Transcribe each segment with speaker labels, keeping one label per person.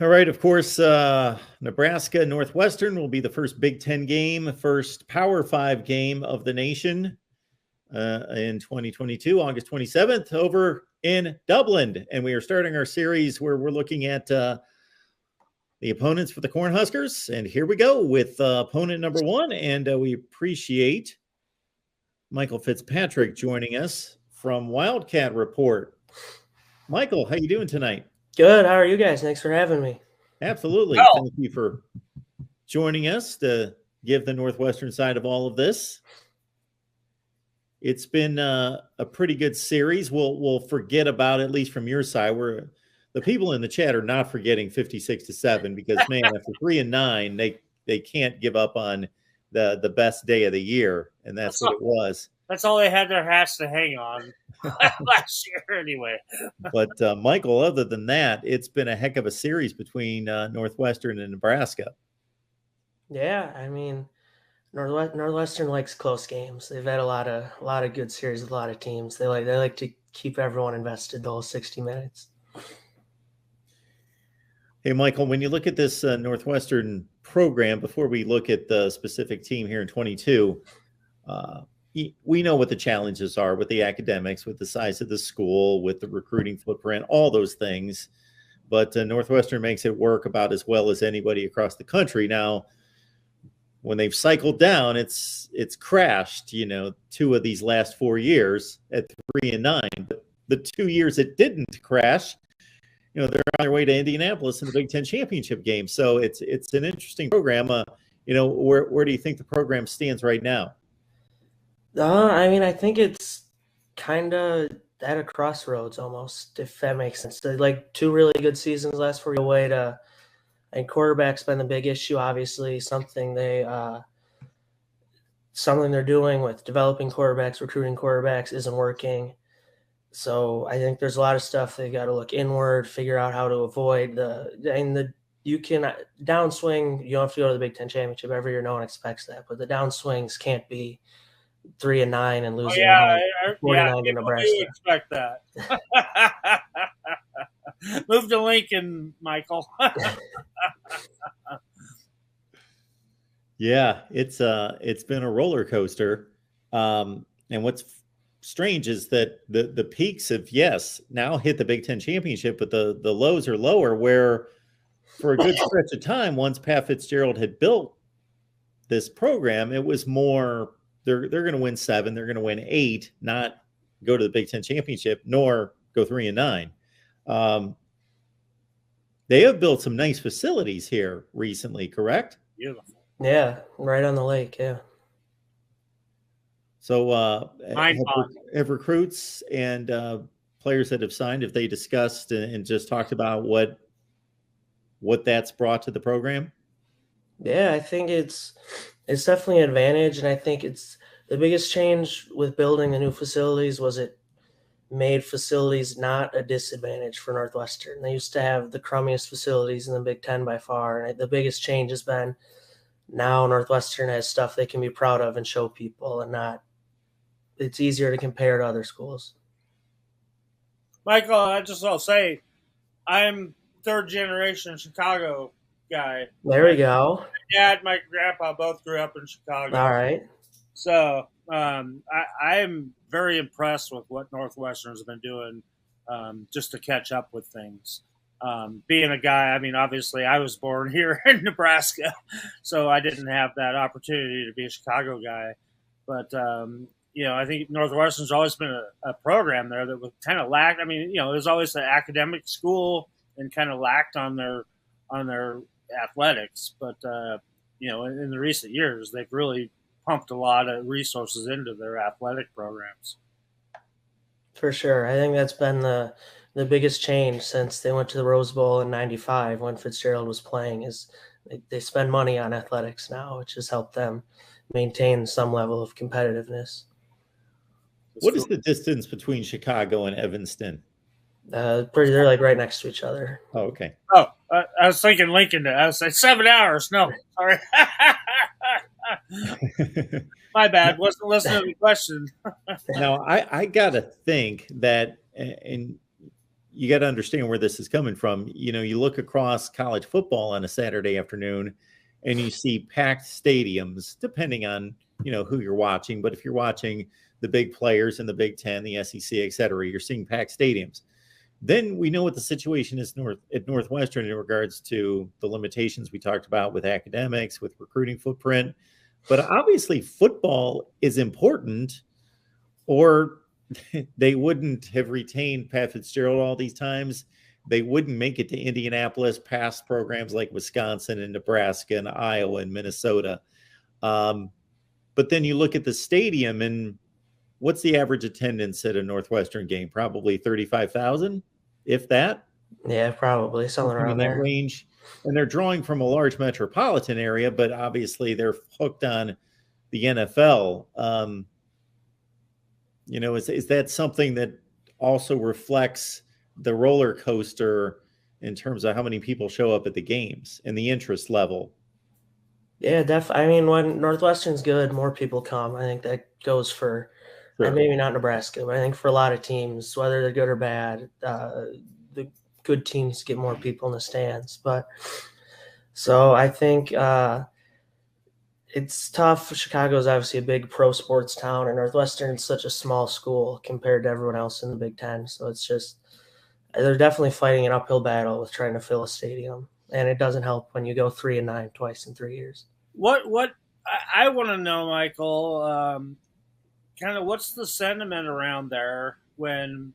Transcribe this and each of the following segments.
Speaker 1: All right, of course, Nebraska Northwestern will be the first Big Ten game, first Power 5 game of the nation in 2022, August 27th, over in Dublin. And we are starting our series where we're looking at the opponents for the Cornhuskers. And here we go with opponent number one. And we appreciate Michael Fitzpatrick joining us from Wildcat Report. Michael, how you doing tonight?
Speaker 2: Good. How are you guys? Thanks for having me.
Speaker 1: Absolutely. Thank you for joining us to give the Northwestern side of all of this. It's been a pretty good series. We'll forget about, at least from your side, where the people in the chat are not forgetting 56-7 because, man, after 3-9, they can't give up on the best day of the year, and that's what it was.
Speaker 3: That's all they had their hats to hang on last year anyway.
Speaker 1: But, Michael, other than that, it's been a heck of a series between Northwestern and Nebraska.
Speaker 2: Yeah, I mean, Northwestern likes close games. They've had a lot of good series with a lot of teams. They like to keep everyone invested the whole 60 minutes.
Speaker 1: Hey, Michael, when you look at this Northwestern program, before we look at the specific team here in 22, we know what the challenges are with the academics, with the size of the school, with the recruiting footprint, all those things. But Northwestern makes it work about as well as anybody across the country. Now, when they've cycled down, it's crashed, 2 of these last 4 years at 3-9. But the 2 years it didn't crash, they're on their way to Indianapolis in the Big Ten championship game. So it's an interesting program. Where do you think the program stands right now?
Speaker 2: I mean, I think it's kind of at a crossroads almost, if that makes sense. They're like 2 really good seasons last 4 years away to, and quarterback's been the big issue, obviously, something they're doing with developing quarterbacks, recruiting quarterbacks isn't working. So I think there's a lot of stuff they got to look inward, figure out how to avoid you can downswing. You don't have to go to the Big Ten championship every year. No one expects that, but the downswings can't be 3-9 and losing 49 to Nebraska.
Speaker 3: You expect that. Move to Lincoln, Michael.
Speaker 1: Yeah, it's been a roller coaster. And what's strange is that the peaks have, now hit the Big Ten championship, but the lows are lower, where for a good stretch of time, once Pat Fitzgerald had built this program, it was more they're going to win 7, they're going to win 8, not go to the Big Ten championship, nor go 3-9. They have built some nice facilities here recently, correct?
Speaker 3: Beautiful.
Speaker 2: Yeah, right on the lake, yeah.
Speaker 1: So have recruits and players that have signed, have they discussed and just talked about what that's brought to the program?
Speaker 2: Yeah, I think it's definitely an advantage, and I think it's the biggest change with building the new facilities was it made facilities not a disadvantage for Northwestern. They used to have the crummiest facilities in the Big Ten by far, and the biggest change has been now Northwestern has stuff they can be proud of and show people, and it's easier to compare to other schools.
Speaker 3: Michael, I'll say I'm 3rd generation Chicago guy.
Speaker 2: There we go.
Speaker 3: My dad, my grandpa both grew up in Chicago.
Speaker 2: All right.
Speaker 3: So I'm very impressed with what Northwestern has been doing just to catch up with things. Being a guy, I mean, obviously I was born here in Nebraska, so I didn't have that opportunity to be a Chicago guy. But, I think Northwestern's always been a program there that was kind of lacked. I mean, it was always an academic school and kind of lacked on their athletics. But, in the recent years, they've really pumped a lot of resources into their athletic programs.
Speaker 2: For sure. I think that's been the biggest change since they went to the Rose Bowl in '95 when Fitzgerald was playing, is they spend money on athletics now, which has helped them maintain some level of competitiveness.
Speaker 1: What is the distance between Chicago and Evanston?
Speaker 2: They're like right next to each other.
Speaker 1: Oh, okay.
Speaker 3: Oh, I was thinking Lincoln. I was like 7 hours. No, sorry. My bad. Wasn't listening to the question.
Speaker 1: Now, I got to think that, and you got to understand where this is coming from. You look across college football on a Saturday afternoon and you see packed stadiums, depending on, who you're watching. But if you're watching the big players in the Big Ten, the SEC, et cetera, you're seeing packed stadiums. Then we know what the situation is at Northwestern in regards to the limitations we talked about with academics, with recruiting footprint. But obviously football is important, or they wouldn't have retained Pat Fitzgerald all these times. They wouldn't make it to Indianapolis past programs like Wisconsin and Nebraska and Iowa and Minnesota. But then you look at the stadium, and what's the average attendance at a Northwestern game? Probably 35,000, if that.
Speaker 2: Yeah, probably something around
Speaker 1: that
Speaker 2: there.
Speaker 1: range. And they're drawing from a large metropolitan area, but obviously they're hooked on the NFL. Is that something that also reflects the roller coaster in terms of how many people show up at the games and the interest level?
Speaker 2: Yeah, definitely. I mean, when Northwestern's good, more people come. I think that goes for,
Speaker 1: Sure.
Speaker 2: maybe not Nebraska, but I think for a lot of teams, whether they're good or bad, the good teams get more people in the stands. But so I think it's tough. Chicago is obviously a big pro sports town, and Northwestern's such a small school compared to everyone else in the Big Ten. So it's just, they're definitely fighting an uphill battle with trying to fill a stadium. And it doesn't help when you go 3-9 twice in 3 years.
Speaker 3: What I want to know, Michael, kind of what's the sentiment around there when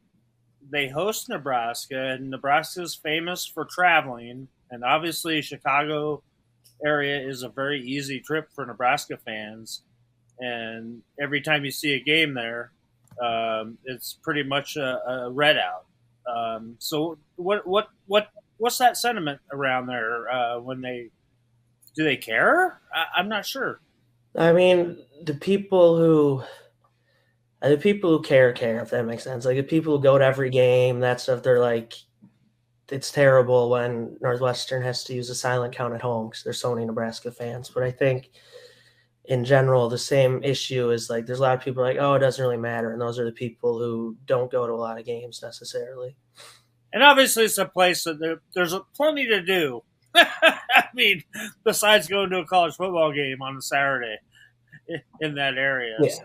Speaker 3: they host Nebraska, and Nebraska is famous for traveling, and obviously Chicago area is a very easy trip for Nebraska fans, and every time you see a game there, it's pretty much a red out. So what's that sentiment around there when do they care? I'm not sure.
Speaker 2: I mean, the people who care, if that makes sense. Like the people who go to every game, that stuff, they're like, it's terrible when Northwestern has to use a silent count at home because there's so many Nebraska fans. But I think in general, the same issue is like, there's a lot of people like, oh, it doesn't really matter. And those are the people who don't go to a lot of games necessarily.
Speaker 3: And obviously it's a place that there's plenty to do. I mean, besides going to a college football game on a Saturday in that area.
Speaker 2: Yeah.
Speaker 3: So,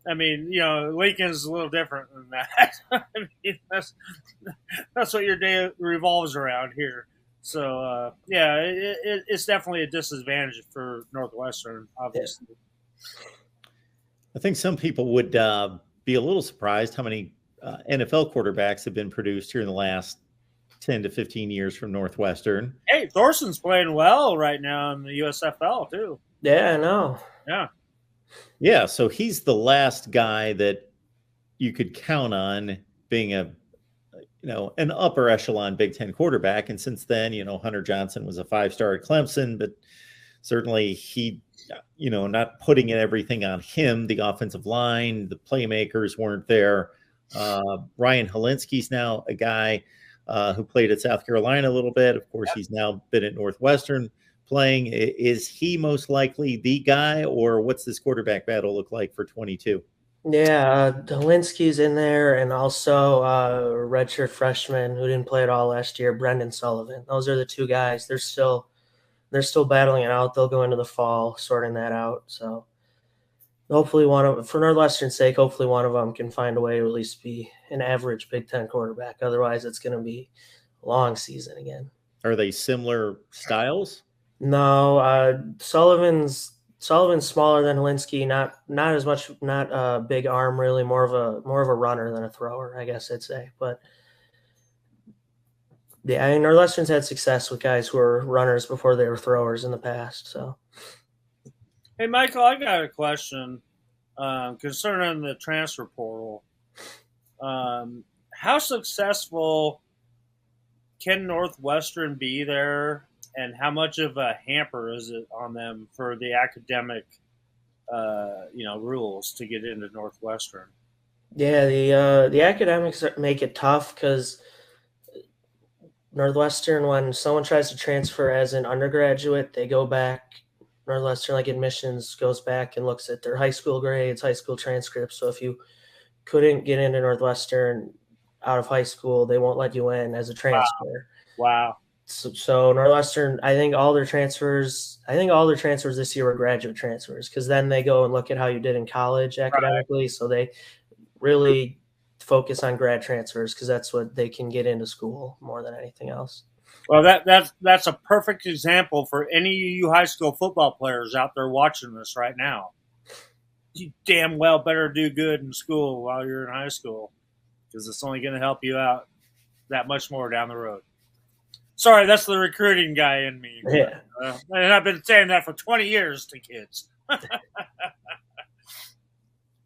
Speaker 3: I mean, Lincoln's a little different than that. I mean, that's what your day revolves around here. So, it's definitely a disadvantage for Northwestern, obviously.
Speaker 1: I think some people would be a little surprised how many NFL quarterbacks have been produced here in the last 10 to 15 years from Northwestern.
Speaker 3: Hey, Thorson's playing well right now in the USFL, too.
Speaker 2: Yeah, I know.
Speaker 3: Yeah.
Speaker 1: Yeah, so he's the last guy that you could count on being an upper echelon Big Ten quarterback. And since then, Hunter Johnson was a 5-star at Clemson, but certainly he, not putting everything on him. The offensive line, the playmakers weren't there. Ryan Holinski's now a guy who played at South Carolina a little bit. Of course, he's now been at Northwestern playing. Is he most likely the guy, or what's this quarterback battle look like for 22?
Speaker 2: Yeah, Holinski's in there, and also redshirt freshman who didn't play at all last year, Brendan Sullivan. Those are the two guys. They're still battling it out. They'll go into the fall sorting that out. So hopefully for Northwestern's sake, hopefully one of them can find a way to at least be an average Big Ten quarterback. Otherwise, it's going to be a long season again.
Speaker 1: Are they similar styles?
Speaker 2: No, Sullivan's smaller than Holinski, not as much, not a big arm, really, more of a runner than a thrower, I guess I'd say. But yeah, I mean, Northwestern's had success with guys who were runners before they were throwers in the past. So,
Speaker 3: hey, Michael, I got a question concerning the transfer portal. How successful can Northwestern be there? And how much of a hamper is it on them for the academic, rules to get into Northwestern?
Speaker 2: Yeah, the academics make it tough because Northwestern, when someone tries to transfer as an undergraduate, they go back. Northwestern, like admissions, goes back and looks at their high school grades, high school transcripts. So if you couldn't get into Northwestern out of high school, they won't let you in as a transfer.
Speaker 3: Wow.
Speaker 2: So Northwestern, I think all their transfers this year were graduate transfers, because then they go and look at how you did in college academically. Right. So they really focus on grad transfers because that's what they can get into school more than anything else.
Speaker 3: Well, that's a perfect example for any of you high school football players out there watching this right now. You damn well better do good in school while you're in high school, because it's only going to help you out that much more down the road. Sorry, that's the recruiting guy in me.
Speaker 2: Yeah.
Speaker 3: And I've been saying that for 20 years to kids.